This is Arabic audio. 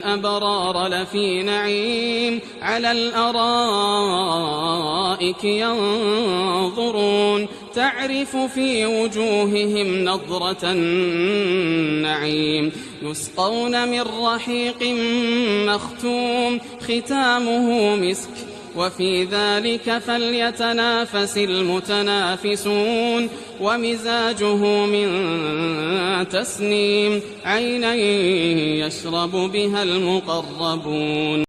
الأبرار لفي نعيم على الأرائك ينظرون تعرف في وجوههم نضرة النعيم يسقون من رحيق مختوم ختامه مسك وفي ذلك فليتنافس المتنافسون ومزاجه من تسنيم عينا يشرب بها المقربون